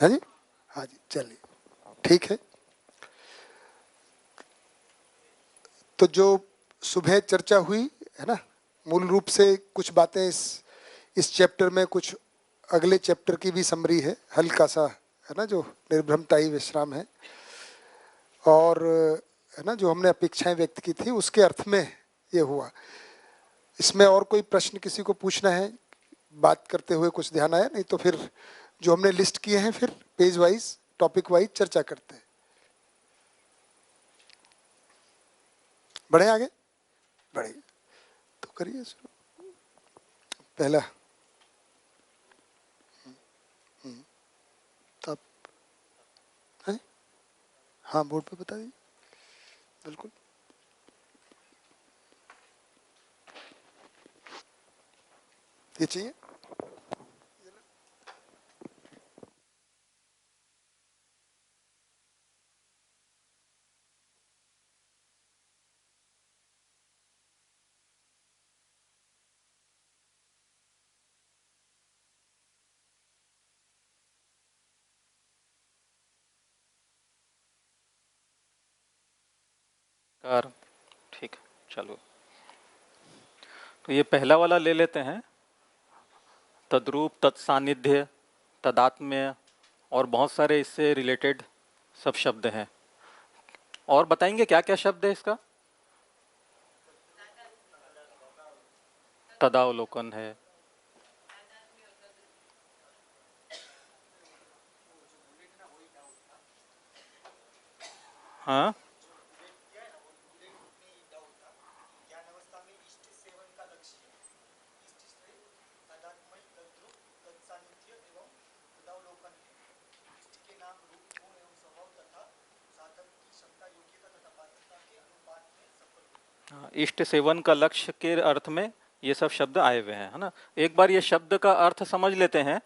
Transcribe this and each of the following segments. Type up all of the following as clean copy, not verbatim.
हाँ जी, हाँ जी, चलिए ठीक है। तो जो सुबह चर्चा हुई है ना, मूल रूप से कुछ बातें इस चैप्टर में, कुछ अगले चैप्टर की भी समरी है, हल्का सा है ना, जो निर्भ्रमता ही विश्राम है, और है ना जो हमने अपेक्षाएं व्यक्त की थी उसके अर्थ में ये हुआ। इसमें और कोई प्रश्न किसी को पूछना है बात करते हुए, कुछ ध्यान आया? नहीं तो फिर जो हमने लिस्ट किए हैं फिर पेज वाइज टॉपिक वाइज चर्चा करते हैं। बढ़े आगे, बढ़े तो करिए शुरू। पहला तो आप हैं? हाँ, बोर्ड पे बता दीजिए। बिल्कुल। ये चाहिए। कार ठीक है, चलो। तो ये पहला वाला ले लेते हैं, तद्रूप, तत्सानिध्य, तदात्म्य, और बहुत सारे इससे रिलेटेड सब शब्द हैं। और बताएंगे क्या क्या शब्द है इसका? तदावलोकन है, हाँ, इष्ट सेवन का लक्ष्य के अर्थ में ये सब शब्द आए हुए हैं, है ना। एक बार ये शब्द का अर्थ समझ लेते हैं,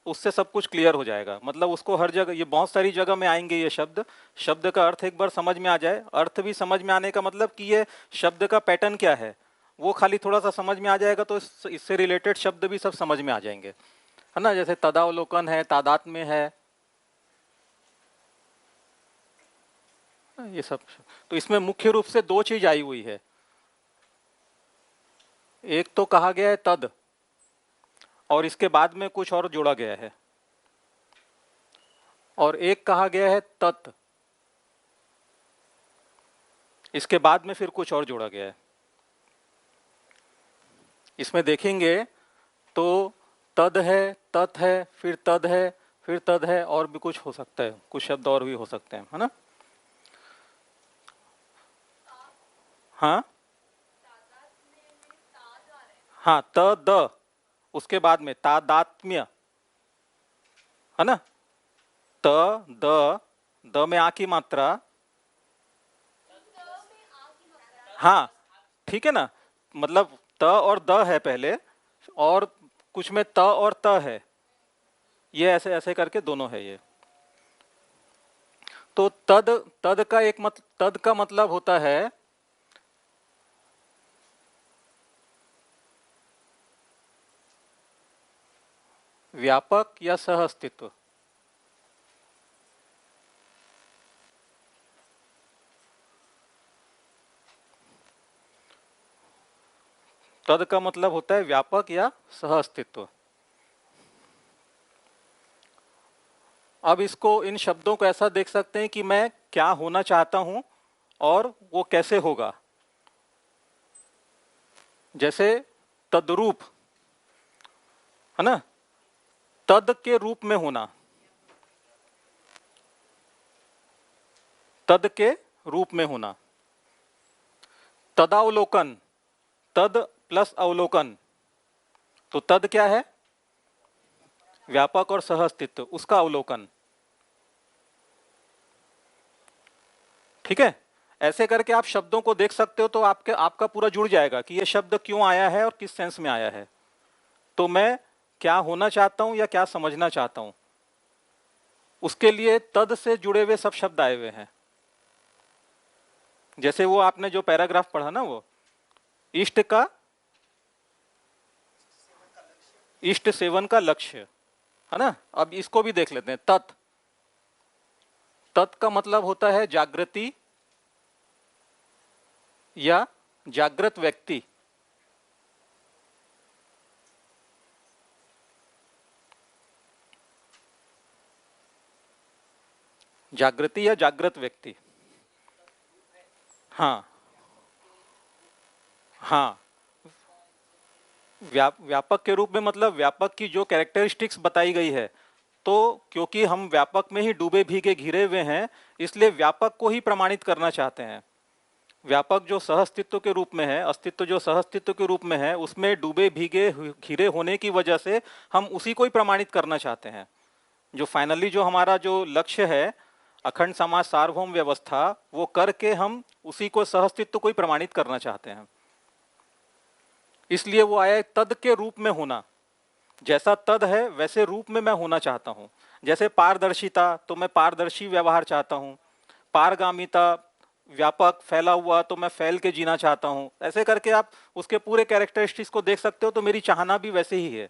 उससे सब कुछ क्लियर हो जाएगा। मतलब उसको हर जगह, ये बहुत सारी जगह में आएंगे ये शब्द, शब्द का अर्थ एक बार समझ में आ जाए, अर्थ भी समझ में आने का मतलब कि ये शब्द का पैटर्न क्या है वो खाली थोड़ा सा समझ में आ जाएगा, तो इससे रिलेटेड शब्द भी सब समझ में आ जाएंगे, है ना। जैसे तदावलोकन है, तादात्म्य है, ये सब। तो इसमें मुख्य रूप से दो चीज आई हुई है। एक तो कहा गया है तद, और इसके बाद में कुछ और जोड़ा गया है, और एक कहा गया है तत्, इसके बाद में फिर कुछ और जोड़ा गया है। इसमें देखेंगे तो तद है, तत् है, फिर तद है, फिर तद है, और भी कुछ हो सकता है, कुछ शब्द और भी हो सकते हैं, है ना। हाँ हाँ, त द, उसके बाद में तादात्म्य, है ना। त द, द में आ की मात्रा, हाँ ठीक है ना। मतलब त और द है पहले, और कुछ में त और त है, ये ऐसे ऐसे करके दोनों है ये। तो तद, तद का एक तद का मतलब होता है व्यापक या सह अस्तित्व। तद का मतलब होता है व्यापक या सह अस्तित्व। अब इसको, इन शब्दों को ऐसा देख सकते हैं कि मैं क्या होना चाहता हूं और वो कैसे होगा। जैसे तद्रूप, है ना, तद के रूप में होना, तद के रूप में होना। तदावलोकन, तद प्लस अवलोकन, तो तद क्या है? व्यापक और सह अस्तित्व, उसका अवलोकन। ठीक है, ऐसे करके आप शब्दों को देख सकते हो, तो आपका पूरा जुड़ जाएगा कि ये शब्द क्यों आया है और किस सेंस में आया है। तो मैं क्या होना चाहता हूं या क्या समझना चाहता हूं, उसके लिए तद से जुड़े हुए सब शब्द आए हुए हैं। जैसे वो आपने जो पैराग्राफ पढ़ा ना, वो इष्ट का, इष्ट सेवन का लक्ष्य, है ना। अब इसको भी देख लेते हैं, तत्, तत् का मतलब होता है जागृति या जागृत व्यक्ति। जागृति या जागृत व्यक्ति। हाँ हाँ, व्यापक के रूप में मतलब व्यापक की जो कैरेक्टरिस्टिक्स बताई गई है, तो क्योंकि हम व्यापक में ही डूबे भीगे घिरे हुए हैं, इसलिए व्यापक को ही प्रमाणित करना चाहते हैं। व्यापक जो सहअस्तित्व के रूप में है, अस्तित्व जो सहअस्तित्व के रूप में है, उसमें डूबे भीगे घिरे होने की वजह से हम उसी को ही प्रमाणित करना चाहते हैं। जो फाइनली जो हमारा जो लक्ष्य है अखंड समाज सार्वभौम व्यवस्था, वो करके हम उसी को सहअस्तित्व को ही प्रमाणित करना चाहते हैं। इसलिए वो आया तद के रूप में होना, जैसा तद है वैसे रूप में मैं होना चाहता हूं। जैसे पारदर्शिता, तो मैं पारदर्शी व्यवहार चाहता हूं। पारगामिता, व्यापक फैला हुआ, तो मैं फैल के जीना चाहता हूं। ऐसे करके आप उसके पूरे कैरेक्टरिस्टिक्स को देख सकते हो। तो मेरी चाहना भी वैसे ही है।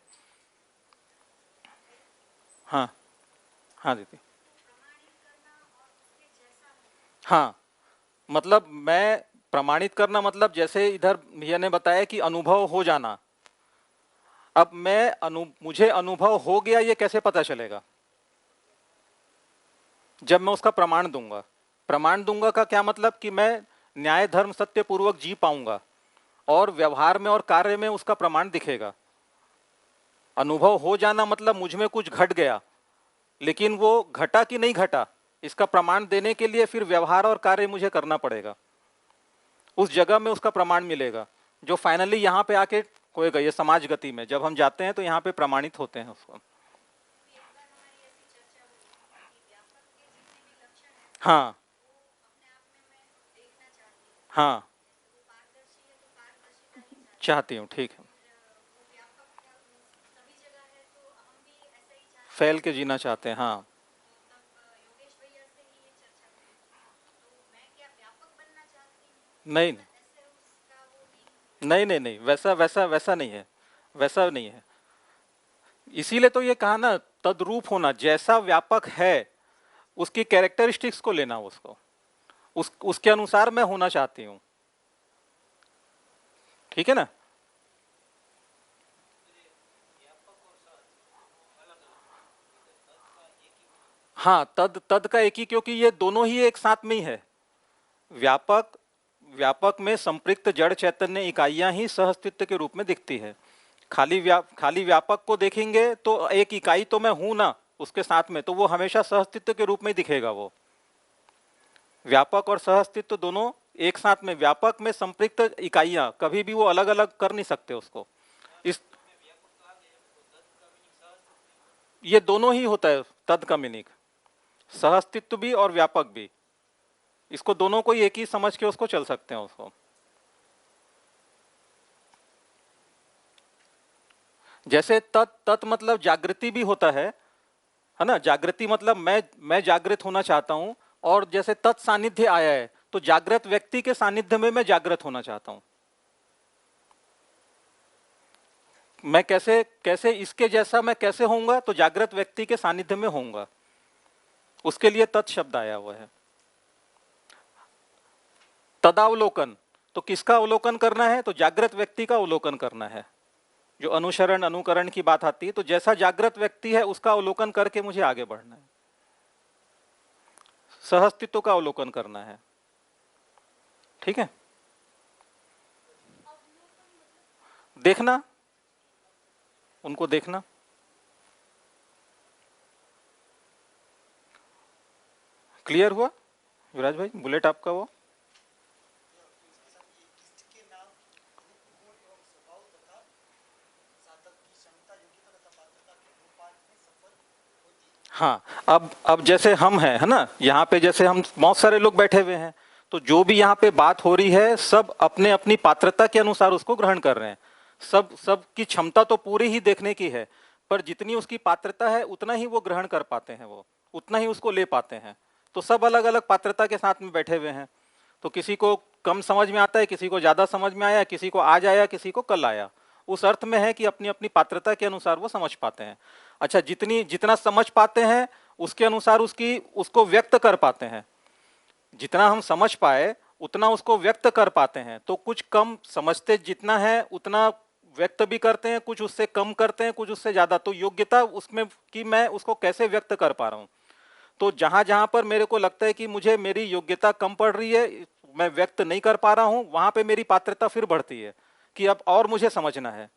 हाँ हाँ दीदी। हाँ, मतलब मैं प्रमाणित करना मतलब जैसे इधर भैया ने बताया कि अनुभव हो जाना। अब मुझे अनुभव हो गया, ये कैसे पता चलेगा? जब मैं उसका प्रमाण दूंगा। प्रमाण दूंगा का क्या मतलब कि मैं न्याय धर्म सत्य पूर्वक जी पाऊंगा और व्यवहार में और कार्य में उसका प्रमाण दिखेगा। अनुभव हो जाना मतलब मुझ में कुछ घट गया, लेकिन वो घटा कि नहीं घटा, इसका प्रमाण देने के लिए फिर व्यवहार और कार्य मुझे करना पड़ेगा। उस जगह में उसका प्रमाण मिलेगा, जो फाइनली यहाँ पे आके होएगा। ये समाज गति में जब हम जाते हैं तो यहाँ पे प्रमाणित होते हैं उसको। हाँ हाँ, चाहती हूँ, ठीक है। फैल के जीना चाहते हैं, हाँ। नहीं नहीं नहीं नहीं, वैसा वैसा वैसा नहीं है, वैसा नहीं है। इसीलिए तो ये कहा ना, तद्रूप होना, जैसा व्यापक है उसकी कैरेक्टरिस्टिक्स को लेना, उसको उसके अनुसार मैं होना चाहती हूँ। ठीक है ना? हाँ, तद तद का एक ही, क्योंकि ये दोनों ही एक साथ में ही है। व्यापक व्यापक में संपृक्त जड़ चैतन्य इकाइयां ही सहअस्तित्व के रूप में दिखती है। खाली व्यापक को देखेंगे तो एक इकाई तो मैं हूं ना उसके साथ में, तो वो हमेशा सहअस्तित्व के रूप में ही दिखेगा। वो व्यापक और सहअस्तित्व दोनों एक साथ में, व्यापक में संपृक्त इकाइयां कभी भी वो अलग अलग कर नहीं सकते उसको। इस ये दोनों ही होता है तद का मीनिंग, सहअस्तित्व भी और व्यापक भी। इसको दोनों को एक ही समझ के उसको चल सकते हैं उसको। जैसे तत् मतलब जागृति भी होता है ना? जागृति मतलब मैं जागृत होना चाहता हूं, और जैसे तत् सानिध्य आया है तो जागृत व्यक्ति के सानिध्य में मैं जागृत होना चाहता हूं। मैं कैसे कैसे इसके जैसा मैं कैसे होऊंगा? तो जागृत व्यक्ति के सानिध्य में होऊंगा। उसके लिए तत् शब्द आया हुआ है। तदावलोकन, तो किसका अवलोकन करना है? तो जागृत व्यक्ति का अवलोकन करना है। जो अनुसरण अनुकरण की बात आती है, तो जैसा जागृत व्यक्ति है उसका अवलोकन करके मुझे आगे बढ़ना है। सहअस्तित्व का अवलोकन करना है। ठीक है? देखना, उनको देखना। क्लियर हुआ युवराज भाई? बुलेट आपका वो। हाँ, अब जैसे हम हैं, है ना, यहाँ पे जैसे हम बहुत सारे लोग बैठे हुए हैं, तो जो भी यहाँ पे बात हो रही है सब अपने अपनी पात्रता के अनुसार उसको ग्रहण कर रहे हैं। सब की क्षमता तो पूरी ही देखने की है, पर जितनी उसकी पात्रता है उतना ही वो ग्रहण कर पाते हैं, वो उतना ही उसको ले पाते हैं। तो सब अलग अलग पात्रता के साथ में बैठे हुए हैं। तो किसी को कम समझ में आता है, किसी को ज्यादा समझ में आया, किसी को आज आया, किसी को कल आया। उस अर्थ में है कि अपनी अपनी पात्रता के अनुसार वो समझ पाते हैं। अच्छा, जितना समझ पाते हैं उसके अनुसार उसको व्यक्त कर पाते हैं। जितना हम समझ पाए उतना उसको व्यक्त कर पाते हैं। तो कुछ कम समझते जितना है उतना व्यक्त भी करते हैं, कुछ उससे कम करते हैं, कुछ उससे ज्यादा। तो योग्यता उसमें कि मैं उसको कैसे व्यक्त कर पा रहा हूं। तो जहां जहां पर मेरे को लगता है कि मुझे मेरी योग्यता कम पड़ रही है, मैं व्यक्त नहीं कर पा रहा हूं, वहां पे मेरी पात्रता फिर बढ़ती है कि अब और मुझे समझना है।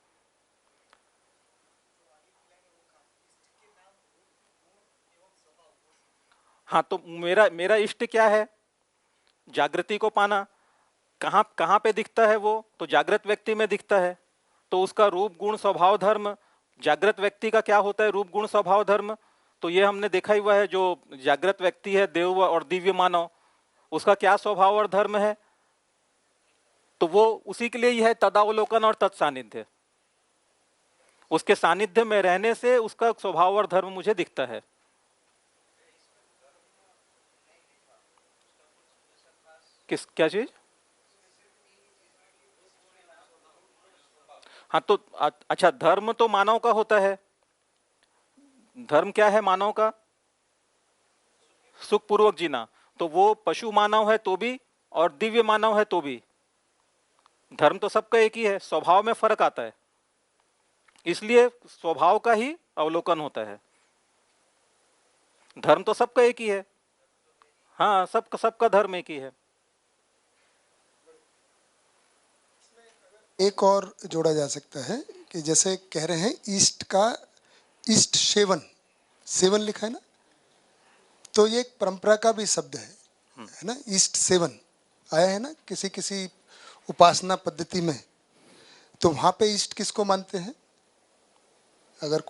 हाँ, तो मेरा मेरा इष्ट क्या है? जागृति को पाना। कहाँ कहाँ पे दिखता है वो? तो जागृत व्यक्ति में दिखता है। तो उसका रूप गुण स्वभाव धर्म, जागृत व्यक्ति का क्या होता है? रूप गुण स्वभाव धर्म। तो ये हमने देखा ही हुआ है, जो जागृत व्यक्ति है देव और दिव्य मानव, उसका क्या स्वभाव और धर्म है? तो वो उसी के लिए ही है तदावलोकन और तत्सानिध्य। उसके सानिध्य में रहने से उसका स्वभाव और धर्म मुझे दिखता है। क्या चीज? हाँ, तो अच्छा, धर्म तो मानव का होता है। धर्म क्या है मानव का? सुख पूर्वक जीना। तो वो पशु मानव है तो भी और दिव्य मानव है तो भी धर्म तो सबका एक ही है, स्वभाव में फर्क आता है। इसलिए स्वभाव का ही अवलोकन होता है। धर्म तो सबका एक ही है। हाँ, सबका धर्म एक ही है। एक और जोड़ा जा सकता है कि जैसे कह रहे हैं ईस्ट का, ईस्ट सेवन, सेवन लिखा है ना, तो ये एक परंपरा का भी शब्द है ना। ईस्ट सेवन आया है ना किसी किसी उपासना पद्धति में। तो वहां पे ईस्ट किसको मानते हैं? अगर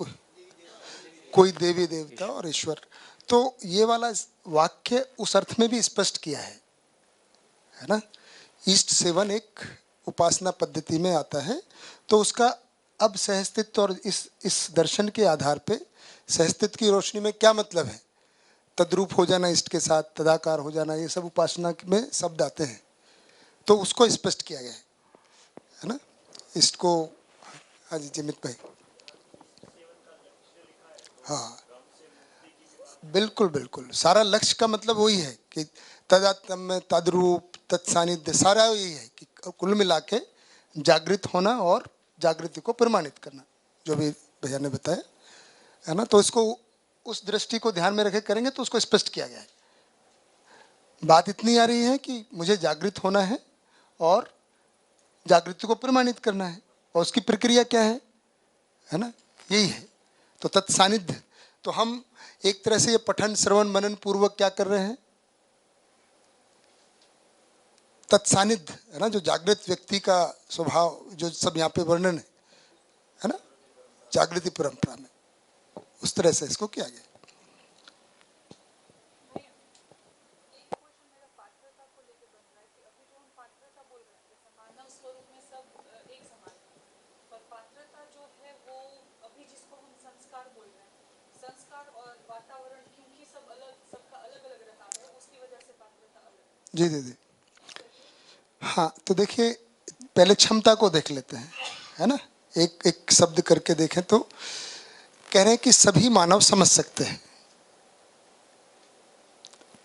कोई देवी देवता और ईश्वर, तो ये वाला वाक्य उस अर्थ में भी स्पष्ट किया है ना। ईस्ट सेवन एक उपासना पद्धति में आता है। तो उसका अब सहस्तित्व और इस दर्शन के आधार पे सहस्तित्व की रोशनी में क्या मतलब है? तद्रूप हो जाना इष्ट के साथ, तदाकार हो जाना, ये सब उपासना में शब्द आते हैं। तो उसको स्पष्ट किया गया है ना इष्ट को। हाँ जी जिमित भाई। हाँ बिल्कुल बिल्कुल, सारा लक्ष्य का मतलब वही है कि तदात्म्य, तद्रूप, तत्सानिध्य, सारा यही है कि कुल मिला के जागृत होना और जागृति को प्रमाणित करना, जो भी भैया ने बताया है ना। तो इसको उस दृष्टि को ध्यान में रखे करेंगे तो उसको स्पष्ट किया गया है। बात इतनी आ रही है कि मुझे जागृत होना है और जागृति को प्रमाणित करना है, और उसकी प्रक्रिया क्या है ना, यही है। तो तत्सानिध्य, तो हम एक तरह से ये पठन श्रवण मनन पूर्वक क्या कर रहे हैं? तत्सानिध्य है ना, जो जागृत व्यक्ति का स्वभाव, जो सब यहाँ पे वर्णन है ना जागृति परंपरा में, उस तरह से इसको किया गया। जी दीदी। हाँ, तो देखिए पहले क्षमता को देख लेते हैं है ना। एक एक शब्द करके देखें तो कह रहे हैं कि सभी मानव समझ सकते हैं।